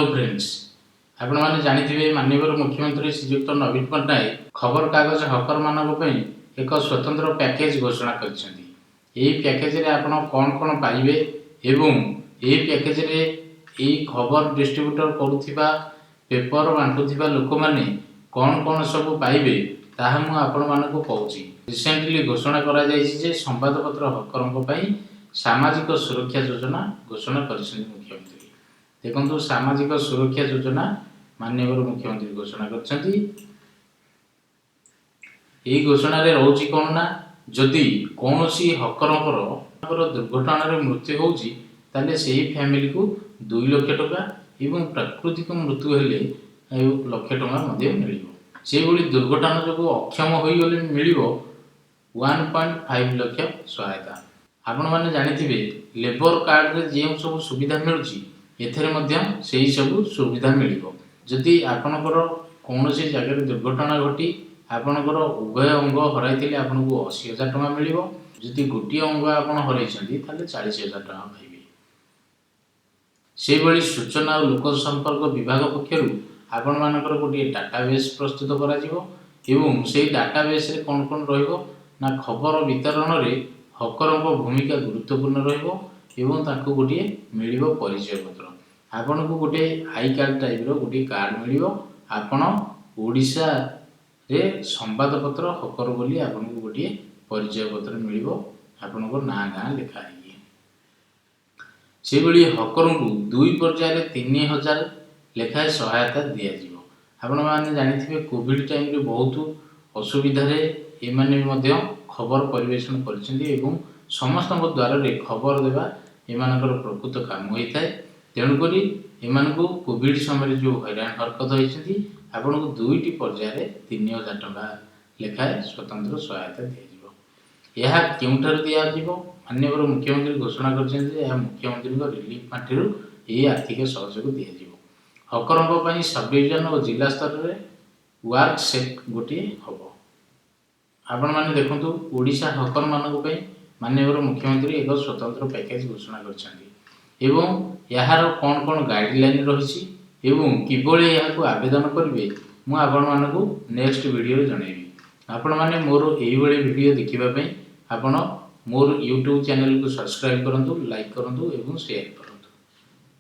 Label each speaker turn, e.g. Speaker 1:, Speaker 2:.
Speaker 1: Hello friends, आपण माने जानिथिबे माननीय मुख्यमंत्री श्रीयुक्त नवीन पट्टनायक खबर कागज हकर मानक पई एक स्वतंत्र पैकेज घोषणा करछन्ती। एही पैकेज रे आपण कोन कोन पाइबे एवं एही पैकेज रे एही खबर डिस्ट्रीब्यूटर करूथिबा पेपर बांटुथिबा लोक माने कोन कोन सब पाइबे ताहा मु आपण मानक कहूची। रिसेंटली घोषणा करा जायछि जे संवादपत्र हकरंक पई सामाजिक सुरक्षा योजना घोषणा करछन्ती मुख्यमंत्री। देखो सामाजिक सुरक्षा योजना माननीय मुख्यमंत्री घोषणा करछन्ती। एही घोषणा रे रहउची कोन ना जदि कोनोसी हकरंकर दुर्घटना रे मृत्यु होउची ताले सेही फैमिली को 2 लाख टका एवं प्राकृतिक मृत्यु हेले 1 लाख टका मध्ये मिलिबो। से भली दुर्घटना जो अक्षम होई गले मिलिबो 1.5 लाख सहायता। आपण माने जानिथिबे लेबर कार्ड रे जे सब सुविधा मिलुची एथरे मध्य सेही सब सुविधा मिलिबो। जदि आपनकर कोनोसी जगह दुर्घटना घटी आपनकर उभय अंग हराइथिले आपनको 80,000 टका मिलिबो। जदि गोटी अंग आपण हराइछन्ती ताले 40,000 टका पाइबे। से भली सूचना और लोक संपर्क विभाग पक्षरु आपण मानकर गोटी डाटाबेस प्रस्तुत करा जिवो एवं सेही डाटाबेस रे कोन कोन रहइबो ना खबर वितरण रे हकरक भूमिका गुरुत्वपूर्ण रहइबो एवं ताको गोटे मिलिबो परिचय पत्र। आपन को गोटे आई कार्ड टाइप रो गोटे कार्ड मिलिबो। आपन ओडिशा रे संवादपत्र हकर बोली आपन को गोटे परिचय पत्र मिलिबो। आपन को ना गां लिखा है। से बली हकर को 2 पर्याय रे 3000 लेखा सहायता दिया जिवो। आपन माने जानिथिबे कोविड टाइम रे बहुत असुविधा रे ए माने मध्य खबर परिवेशन करछन्ती एवं समस्त द्वारा रे खबर देबा एमानकर प्रकृत काम होई थाए। तेणु करी एमानकु कोविड समय जो हैरान हरकत होइछन्ती आपन को 2टी पर्याय रे 3000 टका लेखाए स्वतंत्र सहायता दिया जिवो। यह केउंठार दिया जिवो माननीय मुख्यमंत्री घोषणा करछन्ती जे यह मुख्यमंत्री को रिलीफ पार्टी रो एही आर्थिक सहयोग दिया जिवो। हकरंक पई सब डिवीजन और जिला स्तर रे वर्क सेट गोटी हबो। आपण माने देखंतु ओडिशा हकर मानक पई माननीय मुख्यमंत्री एक स्वतंत्र पैकेज घोषणा करछन्ती एवं यार कोन कोन गाइडलाइन रहिछि एवं किबळे याको आवेदन करिवे मु आपण मानकु नेक्स्ट वीडियो रे जणैबी। आपण माने मोर एही बळे वीडियो देखिबा पई आपण मोर YouTube चैनल को सब्सक्राइब करंतु, लाइक करंतु एवं शेयर करंतु।